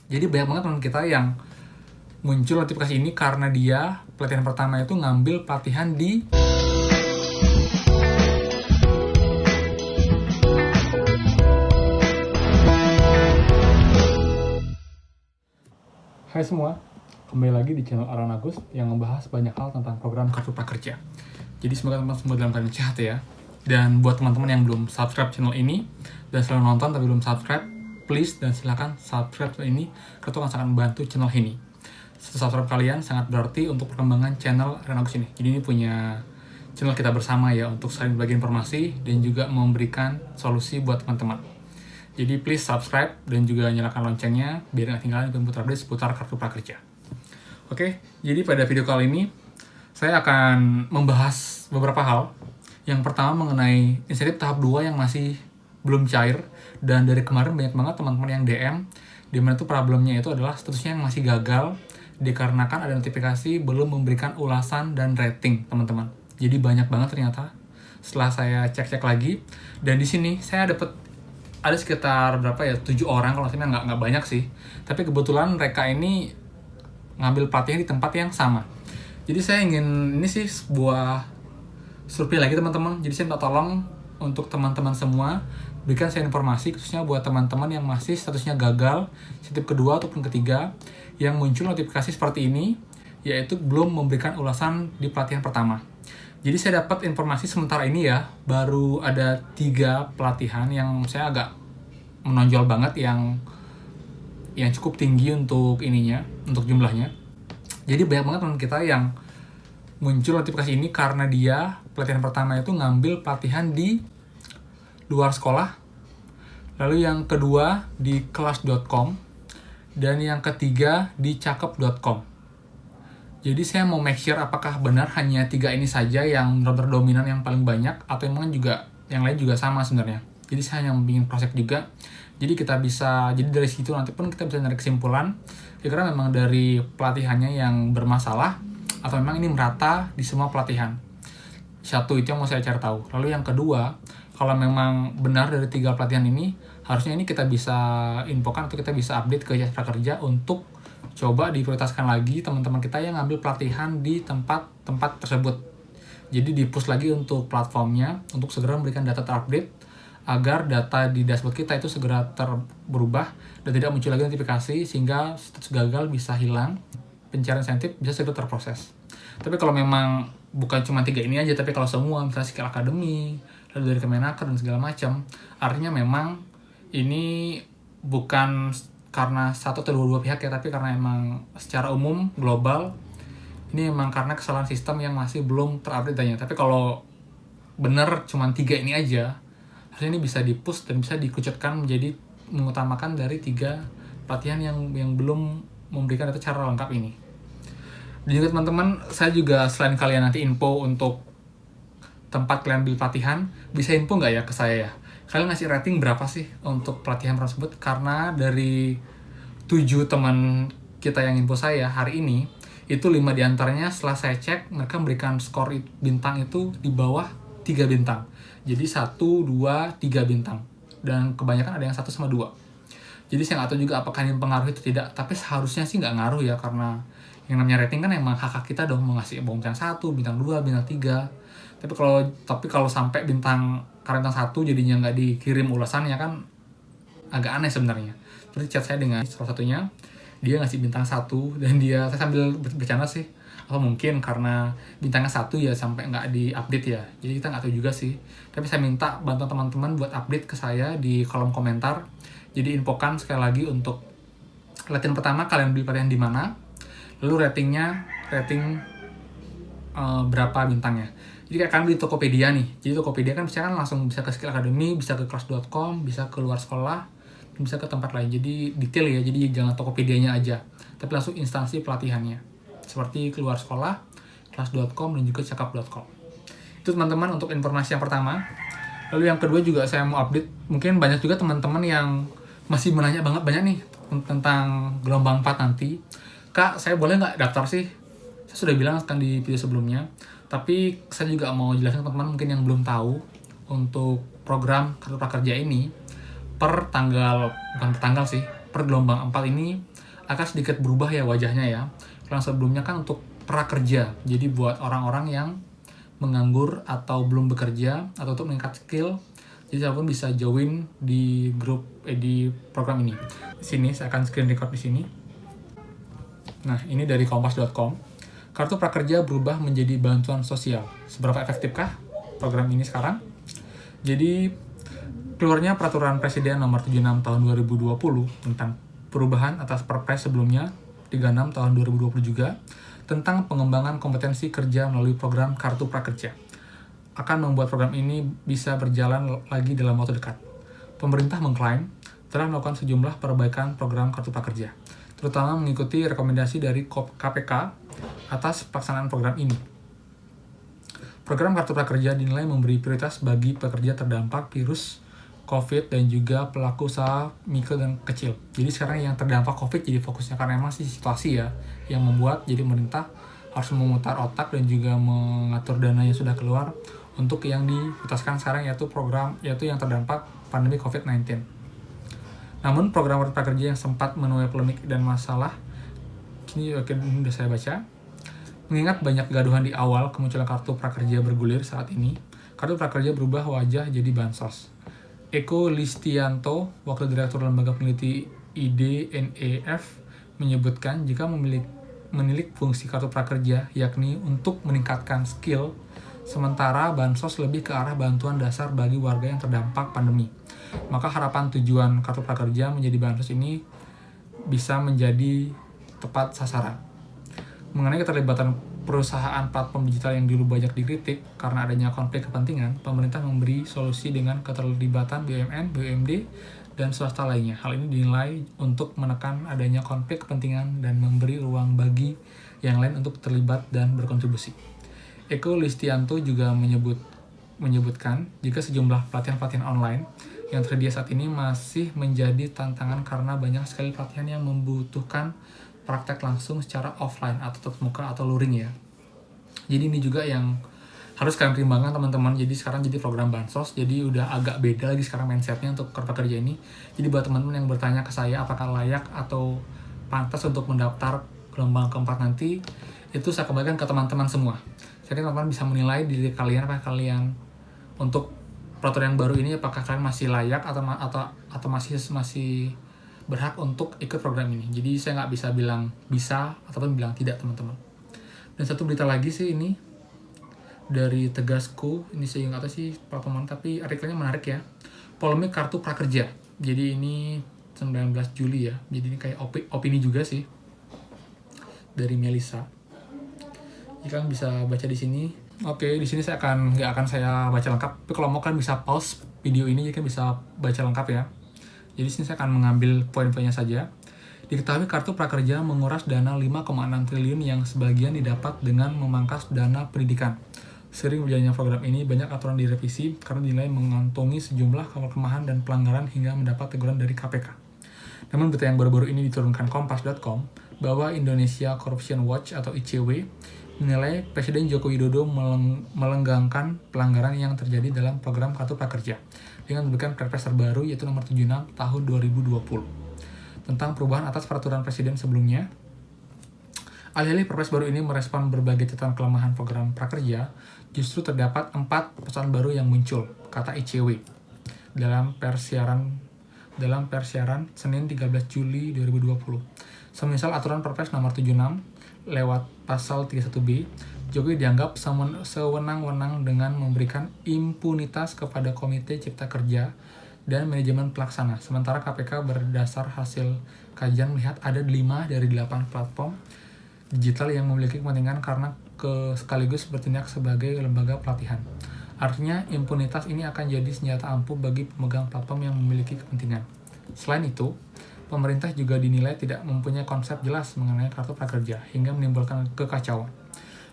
Jadi banyak banget teman kita yang muncul notifikasi ini karena dia pelatihan pertama itu ngambil pelatihan di Hai semua, kembali lagi di channel Aran Agus yang membahas banyak hal tentang program Kartu Prakerja. Jadi semoga teman-teman semua dalam keadaan sehat ya. Dan buat teman-teman yang belum subscribe channel ini dan selalu nonton tapi belum subscribe, please dan silakan subscribe channel ini karena itu akan sangat membantu channel ini. Satu subscribe kalian sangat berarti untuk perkembangan channel Aran Agus ini. Jadi ini punya channel kita bersama ya untuk saling berbagi informasi dan juga memberikan solusi buat teman-teman. Jadi please subscribe dan juga nyalakan loncengnya biar nggak ketinggalan info terupdate seputar Kartu Prakerja. Oke, jadi pada video kali ini saya akan membahas beberapa hal. Yang pertama mengenai insentif tahap 2 yang masih belum cair, dan dari kemarin banyak banget teman-teman yang DM di mana itu problemnya itu adalah statusnya yang masih gagal dikarenakan ada notifikasi belum memberikan ulasan dan rating, teman-teman. Jadi banyak banget ternyata setelah saya cek-cek lagi, dan di sini saya dapat ada sekitar berapa ya, 7 orang kalau misalnya nggak banyak sih, tapi kebetulan mereka ini ngambil pelatihan di tempat yang sama. Jadi saya ingin ini sih sebuah survei lagi teman-teman. Jadi saya minta tolong untuk teman-teman semua berikan saya informasi khususnya buat teman-teman yang masih statusnya gagal insentif kedua ataupun ketiga yang muncul notifikasi seperti ini, yaitu belum memberikan ulasan di pelatihan pertama. Jadi saya dapat informasi sementara ini ya, baru ada 3 pelatihan yang saya agak menonjol banget, yang cukup tinggi untuk ininya, untuk jumlahnya. Jadi banyak banget teman kita yang muncul notifikasi ini karena dia pelatihan pertama itu ngambil pelatihan di luar sekolah, lalu yang kedua di kelas.com, dan yang ketiga di cakep.com. Jadi saya mau make sure apakah benar hanya 3 ini saja yang benar-benar dominan yang paling banyak, atau emang juga yang lain juga sama sebenarnya. Jadi saya hanya bikin cross check juga. Jadi kita bisa, jadi dari situ nanti pun kita bisa narik kesimpulan kira-kira memang dari pelatihannya yang bermasalah atau memang ini merata di semua pelatihan. Satu, itu yang mau saya cari tahu. Lalu yang kedua, kalau memang benar dari 3 pelatihan ini, harusnya ini kita bisa infokan atau kita bisa update ke Jasa Prakerja untuk coba diprioritaskan lagi teman-teman kita yang ngambil pelatihan di tempat-tempat tersebut. Jadi di-push lagi untuk platformnya untuk segera memberikan data terupdate agar data di dashboard kita itu segera berubah dan tidak muncul lagi notifikasi sehingga status gagal bisa hilang, pencarian insentif bisa segera terproses. Tapi kalau memang bukan cuma 3 ini aja, tapi kalau semua misalnya skill academy, lalu dari Kemenaker dan segala macam, artinya memang ini bukan karena satu atau dua pihak ya, tapi karena emang secara umum global ini memang karena kesalahan sistem yang masih belum terupdate datanya. Tapi kalau bener cuma 3 ini aja, harusnya ini bisa di-push dan bisa dikerucutkan menjadi mengutamakan dari 3 pelatihan yang belum memberikan data secara lengkap ini. Dan juga teman-teman, saya juga selain kalian nanti info untuk tempat kalian beli pelatihan, bisa info nggak ya ke saya ya? Kalian ngasih rating berapa sih untuk pelatihan tersebut? Karena dari 7 teman kita yang info saya hari ini, itu 5 diantaranya setelah saya cek, mereka memberikan skor bintang itu di bawah 3 bintang. Jadi 1, 2, 3 bintang. Dan kebanyakan ada yang 1 sama 2. Jadi saya nggak tahu juga apakah ini mempengaruhi atau tidak, tapi seharusnya sih nggak ngaruh ya, karena yang namanya rating kan emang hak kita dong, mau ngasih bintang 1, bintang 2, bintang 3. Tapi kalau sampai bintang 1 jadinya nggak dikirim ulasannya kan agak aneh sebenarnya. Seperti chat saya dengan salah satunya, dia ngasih bintang 1 dan saya sambil bercanda sih, atau mungkin karena bintangnya 1 ya sampai nggak di-update ya. Jadi kita nggak tahu juga sih. Tapi saya minta bantuan teman-teman buat update ke saya di kolom komentar. Jadi infokan sekali lagi untuk pelatihan pertama kalian beli pelatihan di mana, lalu rating berapa bintangnya. Jadi kayak kalian beli Tokopedia nih. Jadi Tokopedia kan langsung bisa ke Skill Academy, bisa ke kelas.com, bisa ke luar sekolah, bisa ke tempat lain. Jadi detail ya, jadi jangan Tokopedia-nya aja, tapi langsung instansi pelatihannya. Seperti keluar sekolah, kelas.com, dan juga cakap.com. Itu teman-teman untuk informasi yang pertama. Lalu yang kedua juga saya mau update. Mungkin banyak juga teman-teman yang masih menanya banyak nih tentang gelombang 4 nanti. Kak, saya boleh nggak daftar sih? Saya sudah bilang kan di video sebelumnya. Tapi saya juga mau jelasin teman-teman mungkin yang belum tahu, untuk program Kartu Prakerja ini bukan per tanggal sih, per gelombang 4 ini akan sedikit berubah ya wajahnya ya. Kalau yang sebelumnya kan untuk prakerja, jadi buat orang-orang yang menganggur atau belum bekerja atau untuk meningkat skill, jadi siapapun bisa join di grup di program ini. Di sini saya akan screen record di sini. Nah, ini dari kompas.com. Kartu prakerja berubah menjadi bantuan sosial. Seberapa efektifkah program ini sekarang? Jadi, keluarnya peraturan Presiden nomor 76 tahun 2020 tentang perubahan atas Perpres sebelumnya 36 tahun 2020 juga tentang pengembangan kompetensi kerja melalui program Kartu Prakerja akan membuat program ini bisa berjalan lagi dalam waktu dekat. Pemerintah mengklaim telah melakukan sejumlah perbaikan program Kartu Prakerja, terutama mengikuti rekomendasi dari KPK atas pelaksanaan program ini. Program Kartu Prakerja dinilai memberi prioritas bagi pekerja terdampak virus COVID dan juga pelaku usaha mikro dan kecil. Jadi sekarang yang terdampak COVID jadi fokusnya karena memang situasi ya yang membuat jadi pemerintah harus memutar otak dan juga mengatur dana yang sudah keluar untuk yang diputuskan sekarang yaitu yang terdampak pandemi COVID-19. Namun program Kartu Prakerja yang sempat menuai polemik dan masalah kini sudah saya baca. Mengingat banyak kegaduhan di awal kemunculan Kartu Prakerja bergulir saat ini, Kartu Prakerja berubah wajah jadi bansos. Eko Listianto, Wakil Direktur Lembaga Peneliti IDNEF, menyebutkan jika menilik fungsi Kartu Prakerja yakni untuk meningkatkan skill, sementara bansos lebih ke arah bantuan dasar bagi warga yang terdampak pandemi. Maka harapan tujuan Kartu Prakerja menjadi bansos ini bisa menjadi tepat sasaran. Mengenai keterlibatan perusahaan platform digital yang dulu banyak dikritik karena adanya konflik kepentingan, pemerintah memberi solusi dengan keterlibatan BUMN, BUMD, dan swasta lainnya. Hal ini dinilai untuk menekan adanya konflik kepentingan dan memberi ruang bagi yang lain untuk terlibat dan berkontribusi. Eko Listianto juga menyebutkan jika sejumlah pelatihan-pelatihan online yang tersedia saat ini masih menjadi tantangan karena banyak sekali pelatihan yang membutuhkan praktek langsung secara offline atau tatap muka atau luring ya. Jadi ini juga yang harus kalian pertimbangkan teman-teman. Jadi sekarang jadi program bansos, jadi udah agak beda lagi sekarang mindsetnya untuk Kartu Prakerja ini. Jadi buat teman-teman yang bertanya ke saya apakah layak atau pantas untuk mendaftar gelombang keempat nanti, itu saya kembalikan ke teman-teman semua. Jadi teman-teman bisa menilai diri kalian apakah kalian untuk peraturan yang baru ini apakah kalian masih layak atau masih berhak untuk ikut program ini. Jadi saya nggak bisa bilang bisa ataupun bilang tidak teman-teman. Dan satu berita lagi sih ini dari Tegasku, ini saya nggak tahu sih teman-teman, tapi artikelnya menarik ya. Polemik Kartu Prakerja. Jadi ini 19 Juli ya. Jadi ini kayak opini juga sih dari Melisa. Kalian bisa baca di sini. Oke, di sini saya nggak akan saya baca lengkap. Tapi kalau mau kalian bisa pause video ini, jadi kalian bisa baca lengkap ya. Jadi sini saya akan mengambil poin-poinnya saja. Diketahui Kartu Prakerja menguras dana 5,6 triliun yang sebagian didapat dengan memangkas dana pendidikan. Sering berjalannya program ini, banyak aturan direvisi karena dinilai mengantongi sejumlah kelemahan dan pelanggaran hingga mendapat teguran dari KPK. Namun berita yang baru-baru ini diturunkan kompas.com bahwa Indonesia Corruption Watch atau ICW menilai Presiden Joko Widodo melenggangkan pelanggaran yang terjadi dalam program Kartu Prakerja dengan memberikan Perpres terbaru yaitu nomor 76 tahun 2020 tentang perubahan atas peraturan Presiden sebelumnya. Alih-alih Perpres baru ini merespon berbagai catatan kelemahan program prakerja, justru terdapat 4 persoalan baru yang muncul, kata ICW dalam persiaran Senin 13 Juli 2020. Semisal aturan Perpres nomor 76 lewat pasal 31B, Jokowi dianggap sewenang-wenang dengan memberikan impunitas kepada Komite Cipta Kerja dan manajemen pelaksana. Sementara KPK berdasar hasil kajian melihat ada 5 dari 8 platform digital yang memiliki kepentingan karena sekaligus bertindak sebagai lembaga pelatihan. Artinya impunitas ini akan jadi senjata ampuh bagi pemegang platform yang memiliki kepentingan. Selain itu, pemerintah juga dinilai tidak mempunyai konsep jelas mengenai Kartu Prakerja hingga menimbulkan kekacauan.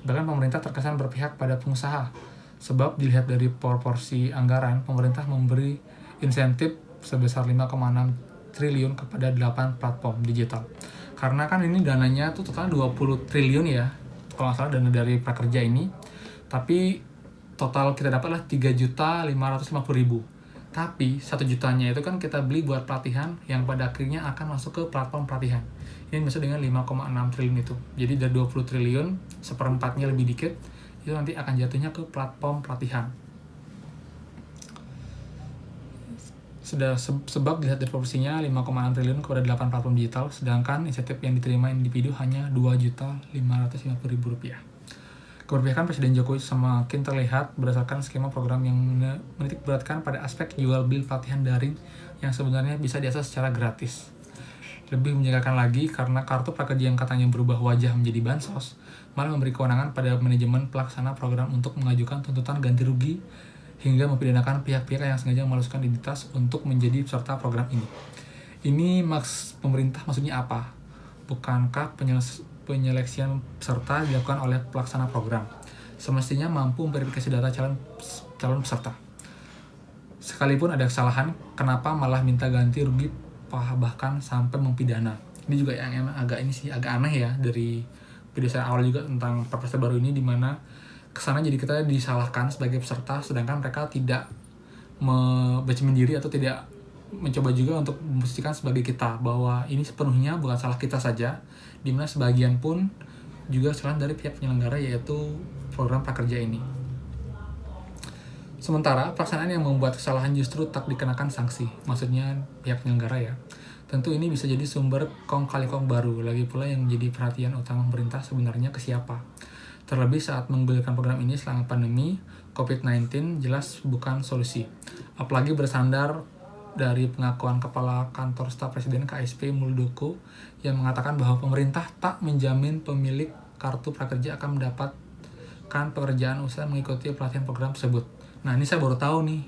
Bahkan pemerintah terkesan berpihak pada pengusaha, sebab dilihat dari proporsi anggaran, pemerintah memberi insentif sebesar 5,6 triliun kepada 8 platform digital. Karena kan ini dananya tuh total 20 triliun ya, kalau nggak salah dana dari prakerja ini, tapi total kita dapatlah 3.550.000. Tapi 1 jutanya itu kan kita beli buat pelatihan yang pada akhirnya akan masuk ke platform pelatihan. Ini masuk dengan 5,6 triliun itu. Jadi dari 20 triliun, seperempatnya lebih dikit, itu nanti akan jatuhnya ke platform pelatihan. Sebab dilihat dari proporsinya 5,6 triliun kepada 8 platform digital, sedangkan insentif yang diterima individu hanya Rp2.550.000. Keberpihakan Presiden Jokowi semakin terlihat berdasarkan skema program yang menitik beratkan pada aspek jual beli pelatihan daring yang sebenarnya bisa diakses secara gratis. Lebih menyegarkan lagi karena kartu prakerja yang katanya berubah wajah menjadi bansos, malah memberi kewenangan pada manajemen pelaksana program untuk mengajukan tuntutan ganti rugi hingga mempidanakan pihak-pihak yang sengaja memalsukan identitas untuk menjadi peserta program ini. Ini pemerintah maksudnya apa? Bukankah penyeleksian peserta dilakukan oleh pelaksana program? Semestinya mampu memverifikasi data calon peserta. Sekalipun ada kesalahan, kenapa malah minta ganti rugi bahkan sampai mempidana? Ini juga yang agak aneh ya dari video saya awal juga tentang perpres baru ini, di mana kesana jadi kita disalahkan sebagai peserta, sedangkan mereka tidak bercermin diri atau tidak mencoba juga untuk membuktikan sebagai kita bahwa ini sepenuhnya bukan salah kita saja, dimana sebagian pun juga kesalahan dari pihak penyelenggara, yaitu program prakerja ini. Sementara pelaksanaan yang membuat kesalahan justru tak dikenakan sanksi, maksudnya pihak penyelenggara ya. Tentu ini bisa jadi sumber kong kali kong baru, lagi pula yang menjadi perhatian utama pemerintah sebenarnya ke siapa. Terlebih saat menggulirkan program ini selama pandemi COVID-19 jelas bukan solusi. Apalagi bersandar dari pengakuan Kepala Kantor Staf Presiden KSP Muldoko yang mengatakan bahwa pemerintah tak menjamin pemilik kartu prakerja akan mendapatkan pekerjaan usai mengikuti pelatihan program tersebut. Nah, ini saya baru tahu nih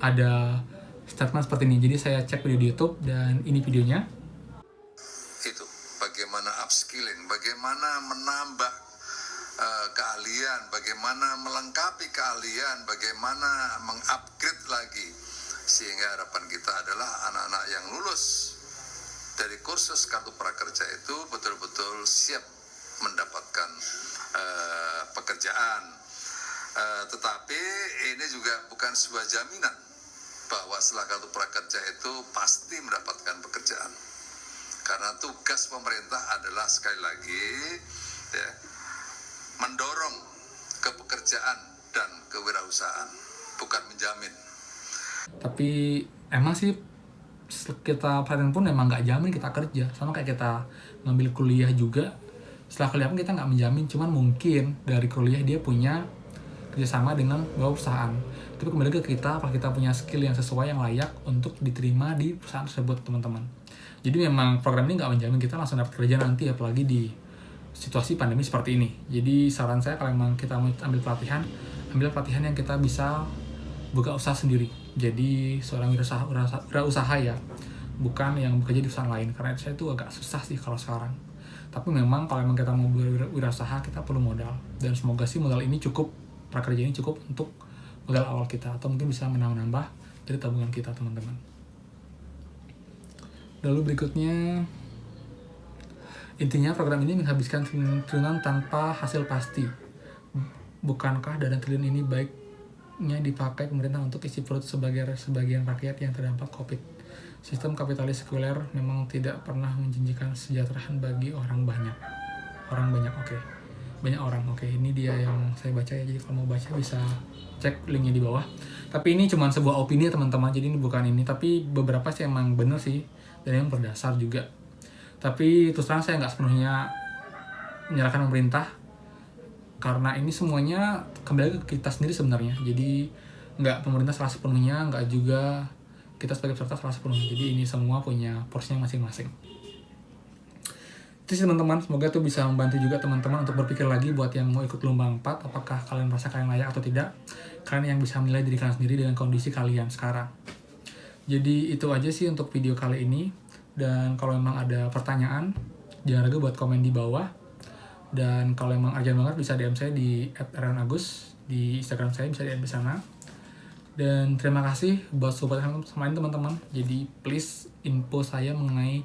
ada statement seperti ini. Jadi saya cek video di YouTube dan ini videonya. Itu bagaimana upskilling, bagaimana menambah keahlian, bagaimana melengkapi keahlian, bagaimana mengupgrade lagi, sehingga harapan kita adalah anak-anak yang lulus dari kursus kartu prakerja itu betul-betul siap mendapatkan pekerjaan. Tetapi ini juga bukan sebuah jaminan bahwa setelah kartu prakerja itu pasti mendapatkan pekerjaan, karena tugas pemerintah adalah sekali lagi ya, mendorong kepekerjaan dan kewirausahaan, bukan menjamin. Tapi emang sih kita perhatian pun emang nggak jamin kita kerja, sama kayak kita ngambil kuliah juga. Setelah kuliah pun kita nggak menjamin, cuman mungkin dari kuliah dia punya kerjasama dengan beberapa perusahaan. Tapi kembali ke kita, apakah kita punya skill yang sesuai, yang layak untuk diterima di perusahaan tersebut, teman-teman. Jadi memang program ini nggak menjamin kita langsung dapat kerja nanti, apalagi di situasi pandemi seperti ini. Jadi saran saya kalau memang kita mau ambil pelatihan yang kita bisa buka usaha sendiri. Jadi seorang wirausaha ya, bukan yang bekerja di perusahaan lain. Karena saya itu agak susah sih kalau sekarang. Tapi memang kalau memang kita mau berwirausaha, kita perlu modal. Dan semoga sih modal ini cukup, prakerja ini cukup untuk modal awal kita, atau mungkin bisa menambah dari tabungan kita, teman-teman. Lalu berikutnya, intinya program ini menghabiskan triliunan tanpa hasil pasti. Bukankah dana triliun ini baiknya dipakai pemerintah untuk isi perut sebagian rakyat yang terdampak COVID? Sistem kapitalis sekuler memang tidak pernah menjanjikan kesejahteraan bagi orang banyak. Banyak orang. Ini dia yang saya baca ya. Jadi kalau mau baca bisa cek linknya di bawah. Tapi ini cuma sebuah opini ya teman-teman. Jadi ini bukan ini. Tapi beberapa sih emang bener sih. Dan yang berdasar juga. Tapi terus terang saya nggak sepenuhnya menyalahkan pemerintah, karena ini semuanya kembali ke kita sendiri sebenarnya. Jadi nggak pemerintah salah sepenuhnya, nggak juga kita sebagai peserta salah sepenuhnya. Jadi ini semua punya porsinya masing-masing. Itu sih teman-teman, semoga itu bisa membantu juga teman-teman untuk berpikir lagi buat yang mau ikut gelombang 4, apakah kalian merasa kalian layak atau tidak. Kalian yang bisa menilai diri kalian sendiri dengan kondisi kalian sekarang. Jadi itu aja sih untuk video kali ini. Dan kalau memang ada pertanyaan, jangan ragu buat komen di bawah. Dan kalau memang urgent banget bisa DM saya di @aaronagus, di Instagram saya bisa DM di sana. Dan terima kasih buat support sama teman-teman. Jadi please info saya mengenai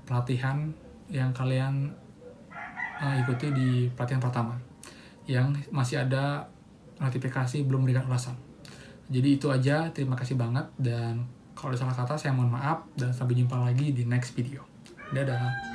pelatihan yang kalian ikuti di pelatihan pertama, yang masih ada notifikasi belum memberikan ulasan. Jadi itu aja, terima kasih banget, dan kalau ada salah kata saya mohon maaf, dan sampai jumpa lagi di next video. Dadah.